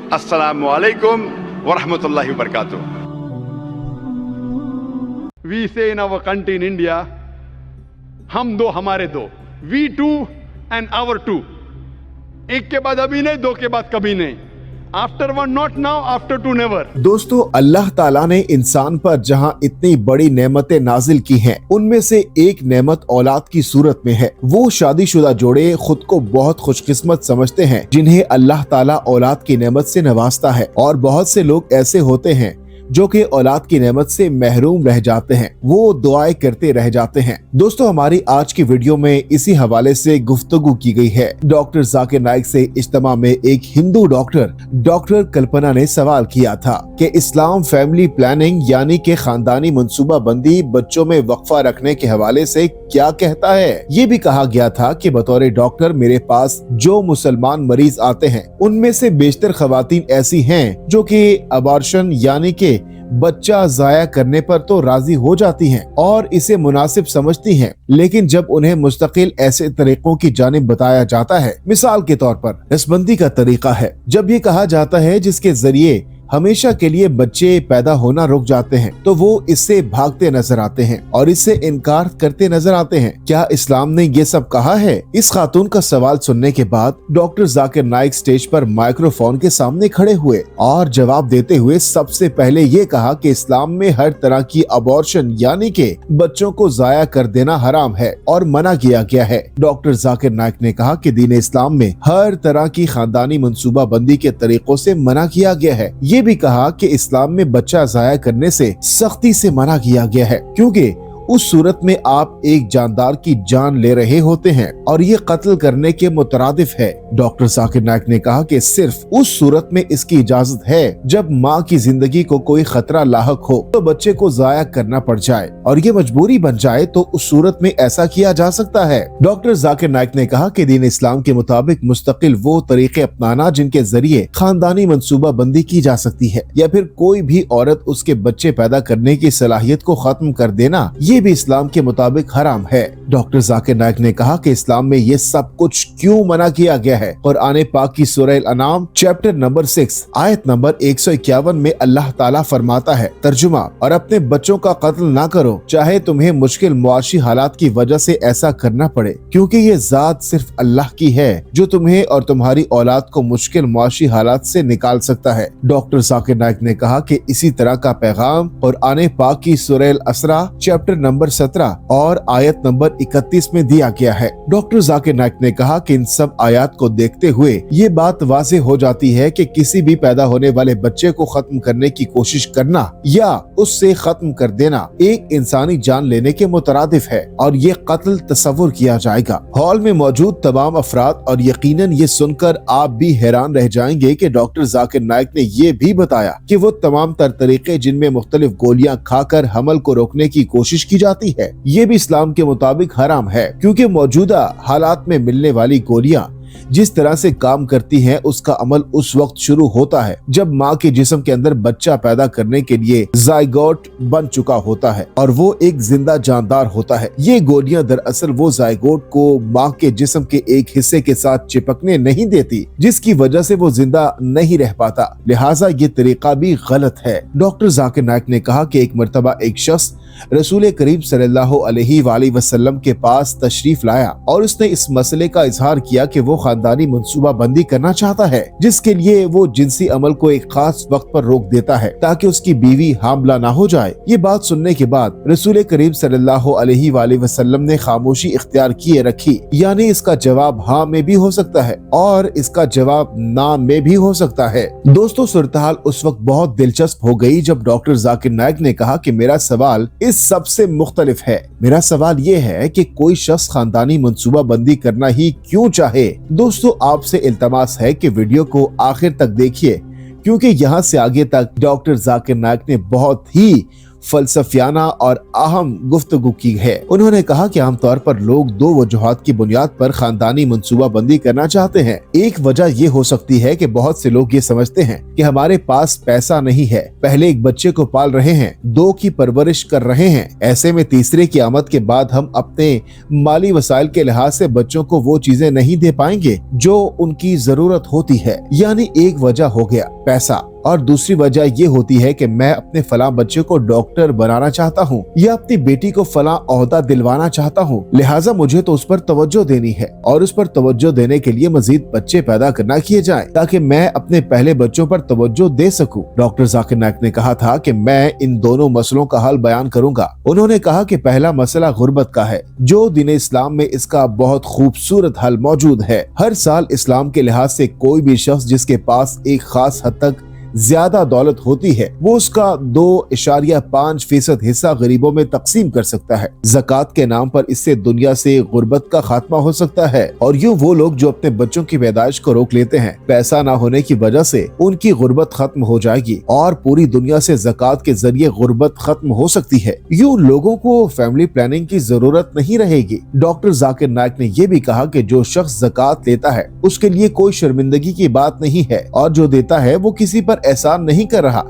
Assalamu alaikum wa rahmatullahi wa barakatuh. We say in our country in India, hum do hamare do, we too and our too. एक के बाद अभी नहीं, दो के बाद कभी नहीं. After one not now, after two never. दोस्तों, अल्लाह ताला ने इंसान पर जहां इतनी बड़ी नेमतें नाजिल की हैं, उनमें से एक नेमत औलाद की सूरत में है। वो शादीशुदा जोड़े खुद को बहुत खुशकिस्मत समझते हैं जिन्हें अल्लाह ताला औलाद की नेमत से नवाजता है, और बहुत से लोग ऐसे होते हैं जो कि औलाद की नेमत से महरूम रह जाते हैं, वो दुआएं करते रह जाते हैं। दोस्तों, हमारी आज की वीडियो में इसी हवाले से गुफ्तगू की गई है। डॉक्टर जाकिर नाइक से इज्तिमा में एक हिंदू डॉक्टर कल्पना ने सवाल किया था कि इस्लाम फैमिली प्लानिंग यानी कि खानदानी मंसूबा बंदी बच्चों में वक्फा रखने के हवाले से क्या कहता है। ये भी कहा गया था कि बतौर डॉक्टर मेरे पास जो मुसलमान मरीज आते हैं उनमें से बेशतर खवातीन ऐसी हैं जो कि अबॉर्शन यानी कि बच्चा जाया करने पर तो राजी हो जाती हैं और इसे मुनासिब समझती हैं, लेकिन जब उन्हें मुस्तकिल ऐसे तरीकों की जानिब बताया जाता है, मिसाल के तौर पर नसबंदी का तरीका है, जब ये कहा जाता है जिसके जरिए हमेशा के लिए बच्चे पैदा होना रुक जाते हैं, तो वो इससे भागते नजर आते हैं और इससे इनकार करते नजर आते हैं। क्या इस्लाम ने ये सब कहा है? इस खातून का सवाल सुनने के बाद डॉक्टर जाकिर नाइक स्टेज पर माइक्रोफोन के सामने खड़े हुए और जवाब देते हुए सबसे पहले ये कहा कि इस्लाम में हर तरह की अबॉर्शन यानी कि बच्चों को जाया कर देना हराम है और मना किया गया है। डॉक्टर जाकिर नाइक ने कहा कि दीन इस्लाम में हर तरह की खानदानी मंसूबा बंदी के तरीकों से मना किया गया है। ये भी कहा कि इस्लाम में बच्चा जाया करने से सख्ती से मना किया गया है, क्योंकि उस सूरत में आप एक जानदार की जान ले रहे होते हैं और ये कत्ल करने के मुतरादिफ है। डॉक्टर जाकिर नाइक ने कहा कि सिर्फ उस सूरत में इसकी इजाजत है जब माँ की जिंदगी को कोई खतरा लाहक हो तो बच्चे को जाया करना पड़ जाए और ये मजबूरी बन जाए तो उस सूरत में ऐसा किया जा सकता है। डॉक्टर जाकिर नाइक ने कहा कि दीन इस्लाम के मुताबिक मुस्तकिल वो तरीके अपनाना जिनके जरिए खानदानी मंसूबा बंदी की जा सकती है या फिर कोई भी औरत उसके बच्चे पैदा करने की सलाहियत को खत्म कर देना, ये भी इस्लाम के मुताबिक हराम है। डॉक्टर जाकिर नाइक ने कहा कि इस्लाम में ये सब कुछ क्यों मना किया गया है। कुरान पाक की सूरह अल-अनाम चैप्टर नंबर 6 आयत नंबर 151 में अल्लाह ताला फरमाता है, तर्जुमा, और अपने बच्चों का कत्ल ना करो चाहे तुम्हें मुश्किल मुआशी हालात की वजह से ऐसा करना पड़े, क्योंकि ये जात सिर्फ अल्लाह की है जो तुम्हें और तुम्हारी औलाद को मुश्किल मुआशी हालात से निकाल सकता है। डॉक्टर जाकिर नाइक ने कहा कि इसी तरह का पैगाम कुरान पाक की सूरह अल-असरा चैप्टर नंबर 17 और आयत नंबर 31 में दिया गया है। डॉक्टर जाकिर नाइक ने कहा कि इन सब आयत को देखते हुए ये बात वाज़ेह हो जाती है कि किसी भी पैदा होने वाले बच्चे को खत्म करने की कोशिश करना या उससे खत्म कर देना एक इंसानी जान लेने के मुतरादिफ है और ये कत्ल तस्वुर किया जाएगा। हॉल में मौजूद तमाम अफराद और यकीनन ये सुनकर आप भी हैरान रह जाएंगे कि डॉक्टर जाकिर नाइक ने ये भी बताया कि वो तमाम तर तरीके जिनमें मुख्तलिफ गोलियां खाकर हमल को रोकने की कोशिश की जाती है, ये भी इस्लाम के मुताबिक हराम है, क्योंकि मौजूदा हालात में मिलने वाली गोलियां जिस तरह से काम करती हैं उसका अमल उस वक्त शुरू होता है जब माँ के जिस्म के अंदर बच्चा पैदा करने के लिए जायगोट बन चुका होता है और वो एक जिंदा जानदार होता है। ये गोलियां दरअसल वो जायगोट को माँ के जिस्म के एक हिस्से के साथ चिपकने नहीं देती, जिसकी वजह से वो जिंदा नहीं रह पाता, लिहाजा ये तरीका भी गलत है। डॉक्टर जाकिर नाइक ने कहा कि एक मरतबा एक शख्स रसूल करीम सल्लल्लाहु अलैहि वसल्लम के पास तशरीफ लाया और उसने इस मसले का इजहार किया कि वो खानदानी मंसूबा बंदी करना चाहता है, जिसके लिए वो जिनसी अमल को एक खास वक्त पर रोक देता है ताकि उसकी बीवी हामला ना हो जाए। ये बात सुनने के बाद रसूल करीम सल्लल्लाहु अलैहि वसल्लम ने खामोशी इख्तियार किए रखी, यानी इसका जवाब हाँ में भी हो सकता है और इसका जवाब ना में भी हो सकता है। दोस्तों, सूरत-ए-हाल उस वक्त बहुत दिलचस्प हो गई जब डॉक्टर जाकिर नाइक ने कहा कि मेरा सवाल इस सबसे मुख्तलिफ है। मेरा सवाल ये है कि कोई शख्स खानदानी मंसूबा बंदी करना ही क्यों चाहे। दोस्तों, आपसे इल्तमास है कि वीडियो को आखिर तक देखिए, क्योंकि यहाँ से आगे तक डॉक्टर जाकिर नाइक ने बहुत ही फलसफियाना और अहम गुफ्तगू की है। उन्होंने कहा कि आमतौर पर लोग दो वजूहात की बुनियाद पर खानदानी मंसूबा बंदी करना चाहते हैं। एक वजह ये हो सकती है कि बहुत से लोग ये समझते हैं कि हमारे पास पैसा नहीं है, पहले एक बच्चे को पाल रहे हैं, दो की परवरिश कर रहे हैं, ऐसे में तीसरे की आमद के बाद हम अपने माली वसाइल के लिहाज से बच्चों को वो चीजें नहीं दे पाएंगे जो उनकी जरूरत होती है। यानी एक वजह हो गया। पैसा, और दूसरी वजह ये होती है कि मैं अपने फलां बच्चे को डॉक्टर बनाना चाहता हूँ या अपनी बेटी को फलां ओहदा दिलवाना चाहता हूँ, लिहाजा मुझे तो उस पर तवज्जो देनी है और उस पर तवज्जो देने के लिए मजीद बच्चे पैदा करना किए जाएं ताकि मैं अपने पहले बच्चों पर तवज्जो दे सकूं। डॉक्टर जाकिर नाइक ने कहा था कि मैं इन दोनों मसलों का हल बयान करूंगा। उन्होंने कहा कि पहला मसला गुर्बत का है, जो दीन इस्लाम में इसका बहुत खूबसूरत हल मौजूद है। हर साल इस्लाम के लिहाज से कोई भी शख्स जिसके पास एक खास हद तक ज्यादा दौलत होती है वो उसका 2.5% हिस्सा गरीबों में तकसीम कर सकता है। ज़कात के नाम पर इससे दुनिया से गुर्बत का खात्मा हो सकता है और यूं वो लोग जो अपने बच्चों की पैदाइश को रोक लेते हैं, पैसा ना होने की वजह से उनकी गुर्बत खत्म हो जाएगी और पूरी दुनिया से ज़कात के जरिए गुर्बत खत्म हो सकती है। यूं लोगों को फैमिली प्लानिंग की जरूरत नहीं रहेगी। डॉक्टर जाकिर नाइक ने यह भी कहा कि जो शख्स ज़कात लेता है उसके लिए कोई शर्मिंदगी की बात नहीं है और जो देता है वो किसी पर एहसान नहीं कर रहा,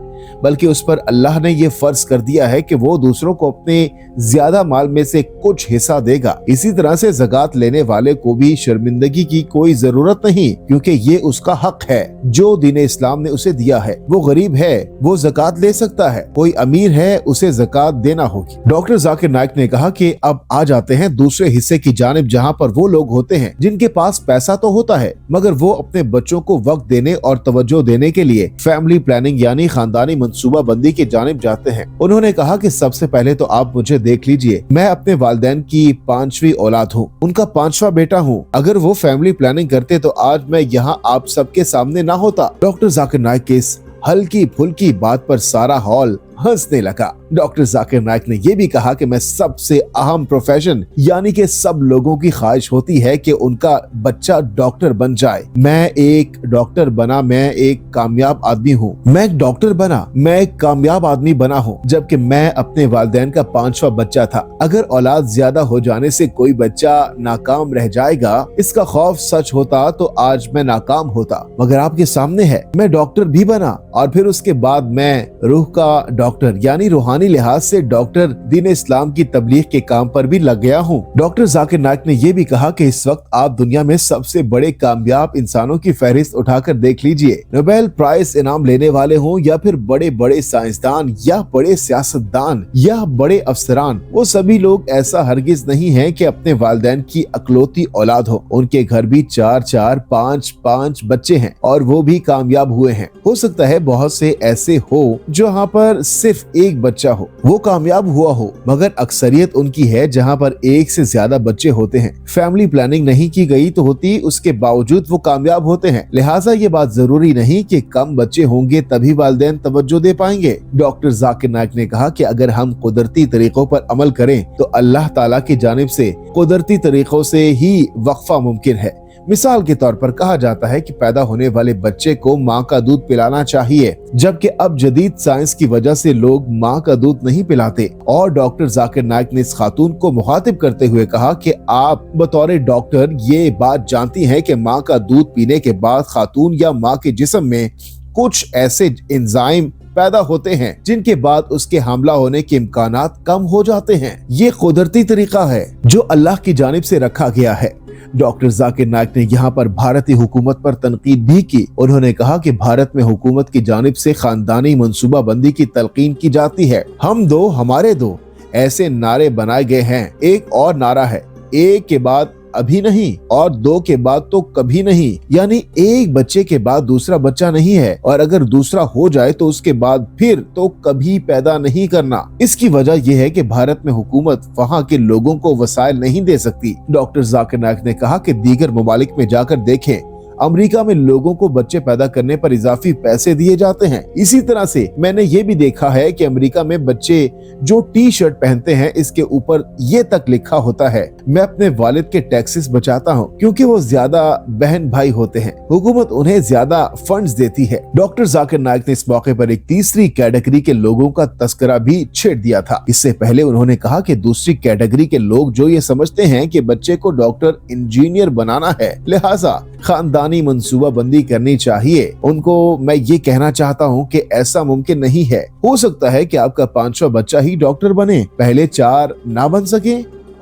बल्कि उस पर अल्लाह ने ये फर्ज कर दिया है कि वो दूसरों को अपने ज्यादा माल में से कुछ हिस्सा देगा। इसी तरह से ज़कात लेने वाले को भी शर्मिंदगी की कोई जरूरत नहीं, क्योंकि ये उसका हक है जो दीन इस्लाम ने उसे दिया है। वो गरीब है, वो ज़कात ले सकता है, कोई अमीर है, उसे ज़कात देना होगी। डॉक्टर जाकिर नाइक ने कहा कि अब आ जाते हैं दूसरे हिस्से की जानिब, जहाँ पर वो लोग होते हैं जिनके पास पैसा तो होता है मगर वो अपने बच्चों को वक्त देने और तवज्जो देने के लिए फैमिली प्लानिंग यानी खानदानी मंसूबा बंदी की जानिब जाते हैं। उन्होंने कहा कि सबसे पहले तो आप मुझे देख लीजिए, मैं अपने वालिदैन की 5वीं औलाद हूँ, उनका 5वां बेटा हूँ। अगर वो फैमिली प्लानिंग करते तो आज मैं यहाँ आप सबके सामने ना होता। डॉक्टर जाकिर नाइक के इस हल्की फुल्की बात पर सारा हॉल हंसने लगा। डॉक्टर जाकिर नाइक ने यह भी कहा कि मैं सबसे अहम प्रोफेशन यानी कि सब लोगों की ख्वाहिश होती है कि उनका बच्चा डॉक्टर बन जाए। मैं एक डॉक्टर बना, मैं एक कामयाब आदमी हूँ। मैं एक डॉक्टर बना, मैं एक कामयाब आदमी बना हूँ, जबकि मैं अपने वालिदैन का 5वां बच्चा था। अगर औलाद ज्यादा हो जाने से कोई बच्चा नाकाम रह जाएगा, इसका खौफ सच होता तो आज मैं नाकाम होता, मगर आपके सामने है मैं डॉक्टर भी बना और फिर उसके बाद मैं रूह का डॉक्टर यानी रूहानी लिहाज से डॉक्टर दीन इस्लाम की तबलीग के काम पर भी लग गया हूँ। डॉक्टर जाकिर नाइक ने यह भी कहा कि इस वक्त आप दुनिया में सबसे बड़े कामयाब इंसानों की फहरिस्त उठाकर देख लीजिए। नोबेल प्राइज इनाम लेने वाले हों या फिर बड़े बड़े साइंसदान या बड़े सियासतदान या बड़े अफसरान, वो सभी लोग ऐसा हरगिज नहीं है कि अपने वालिदैन की अकलौती औलाद हो। उनके घर भी 4-4, 5-5 बच्चे हैं और वो भी कामयाब हुए हैं। हो सकता है बहुत से ऐसे हो जहाँ पर सिर्फ एक बच्चा हो, वो कामयाब हुआ हो, मगर अक्सरियत उनकी है जहाँ पर एक से ज्यादा बच्चे होते हैं। फैमिली प्लानिंग नहीं की गई तो होती, उसके बावजूद वो कामयाब होते हैं। लिहाजा ये बात जरूरी नहीं कि कम बच्चे होंगे तभी वालिदैन तवज्जो दे पाएंगे। डॉक्टर जाकिर नाइक ने कहा कि अगर हम कुदरती तरीकों पर अमल करें तो अल्लाह ताला की जानिब से कुदरती तरीकों से ही वक्फा मुमकिन है। मिसाल के तौर पर कहा जाता है कि पैदा होने वाले बच्चे को माँ का दूध पिलाना चाहिए, जबकि अब जदीद साइंस की वजह से लोग माँ का दूध नहीं पिलाते। और डॉक्टर जाकिर नाइक ने इस खातून को मुखातिब करते हुए कहा कि आप बतौर डॉक्टर ये बात जानती हैं कि माँ का दूध पीने के बाद खातून या माँ के जिस्म में कुछ ऐसे एंजाइम पैदा होते हैं जिनके बाद उसके हमला होने के इम्कानात कम हो जाते हैं। ये कुदरती तरीका है जो अल्लाह की जानिब से रखा गया है। डॉक्टर जाकिर नाइक ने यहाँ पर भारतीय हुकूमत पर तनकीद भी की। उन्होंने कहा कि भारत में हुकूमत की जानिब से खानदानी मंसूबा बंदी की तलकीन की जाती है। हम दो हमारे दो ऐसे नारे बनाए गए हैं। एक और नारा है, एक के बाद अभी नहीं और 2 के बाद तो कभी नहीं, यानी एक बच्चे के बाद दूसरा बच्चा नहीं है और अगर दूसरा हो जाए तो उसके बाद फिर तो कभी पैदा नहीं करना। इसकी वजह यह है कि भारत में हुकूमत वहाँ के लोगों को वसाइल नहीं दे सकती। डॉक्टर जाकिर नाइक ने कहा कि दीगर ममालिक में जाकर देखें, अमेरिका में लोगों को बच्चे पैदा करने पर इजाफी पैसे दिए जाते हैं। इसी तरह से मैंने ये भी देखा है कि अमेरिका में बच्चे जो टी शर्ट पहनते हैं इसके ऊपर ये तक लिखा होता है, मैं अपने वालिद के टैक्सेस बचाता हूँ, क्योंकि वो ज्यादा बहन भाई होते हैं, हुकूमत उन्हें ज्यादा फंड्स देती है। डॉक्टर जाकिर नाइक ने इस मौके पर एक तीसरी कैटेगरी के लोगों का तस्करा भी छेड़ दिया था। इससे पहले उन्होंने कहा कि दूसरी कैटेगरी के लोग जो ये समझते हैं कि बच्चे को डॉक्टर इंजीनियर बनाना है, लिहाजा खानदानी मंसूबा बंदी करनी चाहिए, उनको मैं ये कहना चाहता हूँ कि ऐसा मुमकिन नहीं है। हो सकता है कि आपका 5वां बच्चा ही डॉक्टर बने, पहले 4 ना बन सके।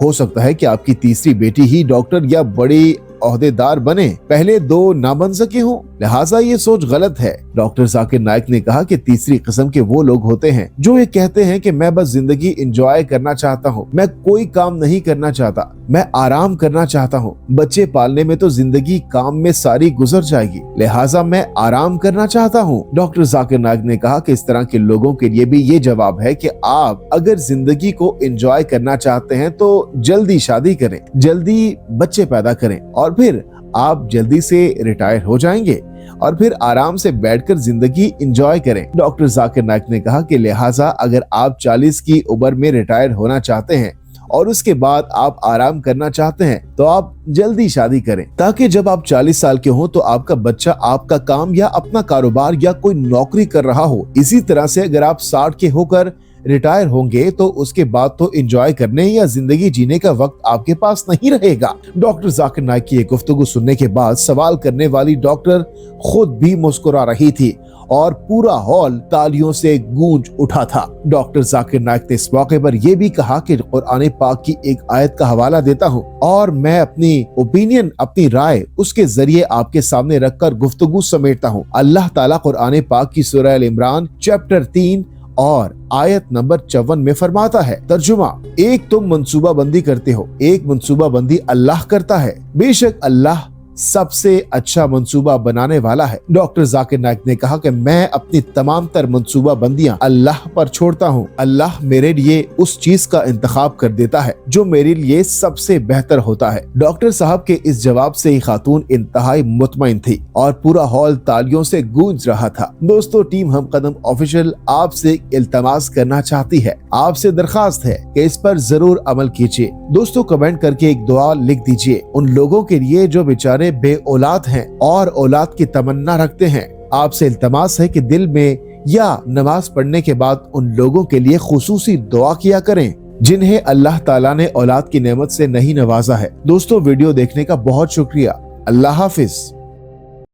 हो सकता है कि आपकी तीसरी बेटी ही डॉक्टर या बड़ी ओहदेदार बने, पहले 2 ना बन सके हो। लिहाजा ये सोच गलत है। डॉक्टर जाकिर नाइक ने कहा कि तीसरी किस्म के वो लोग होते हैं जो ये कहते हैं कि मैं बस जिंदगी एंजॉय करना चाहता हूँ, मैं कोई काम नहीं करना चाहता, मैं आराम करना चाहता हूँ। बच्चे पालने में तो जिंदगी काम में सारी गुजर जाएगी, लिहाजा मैं आराम करना चाहता हूँ। डॉक्टर जाकिर नाइक ने कहा कि इस तरह के लोगों के लिए भी ये जवाब है कि आप अगर जिंदगी को एंजॉय करना चाहते हैं तो जल्दी शादी करें, जल्दी बच्चे पैदा करें और फिर आप जल्दी से रिटायर हो जाएंगे और फिर आराम से बैठकर जिंदगी एंजॉय करें। डॉक्टर जाकिर नाइक ने कहा कि लिहाजा अगर आप 40 की उम्र में रिटायर होना चाहते हैं और उसके बाद आप आराम करना चाहते हैं तो आप जल्दी शादी करें, ताकि जब आप 40 साल के हो तो आपका बच्चा आपका काम या अपना कारोबार या कोई नौकरी कर रहा हो। इसी तरह से अगर आप 60 के होकर रिटायर होंगे तो उसके बाद तो एंजॉय करने या जिंदगी जीने का वक्त आपके पास नहीं रहेगा। डॉक्टर जाकिर नाइक की ये गुफ्तगू सुनने के बाद सवाल करने वाली डॉक्टर खुद भी मुस्कुरा रही थी और पूरा हॉल तालियों से गूंज उठा था। डॉक्टर जाकिर नाइक ने इस मौके पर यह भी कहा कि कुरान पाक की एक आयत का हवाला देता हूँ और मैं अपनी ओपिनियन, अपनी राय उसके जरिए आपके सामने रखकर गुफ्तगू समेटता हूँ। अल्लाह ताला कुरान पाक की सूरह अल इमरान चैप्टर 3 और आयत नंबर 54 में फरमाता है, तर्जुमा, एक तुम मंसूबा बंदी करते हो, एक मंसूबा बंदी अल्लाह करता है, बेशक अल्लाह सबसे अच्छा मंसूबा बनाने वाला है। डॉक्टर जाकिर नाइक ने कहा कि मैं अपनी तमाम तर मंसूबा बंदियां अल्लाह पर छोड़ता हूँ। अल्लाह मेरे लिए उस चीज का इंतखाब कर देता है जो मेरे लिए सबसे बेहतर होता है। डॉक्टर साहब के इस जवाब से ही खातून इंतहाई मुतमईन थी और पूरा हॉल तालियों से गूंज रहा था। दोस्तों, टीम हम कदम ऑफिशियल आपसे इल्तमास करना चाहती है, आपसे दरखास्त है कि इस पर जरूर अमल कीजिए। दोस्तों, कमेंट करके एक दुआ लिख दीजिए उन लोगों के लिए जो बेचारे बे औलाद हैं और औलाद की तमन्ना रखते हैं। आपसे इल्तमास है कि दिल में या नमाज पढ़ने के बाद उन लोगों के लिए खुसूसी दुआ किया करें जिन्हें अल्लाह ताला ने औलाद की नेमत से नहीं नवाजा है। दोस्तों, वीडियो देखने का बहुत शुक्रिया। अल्लाह हाफिज।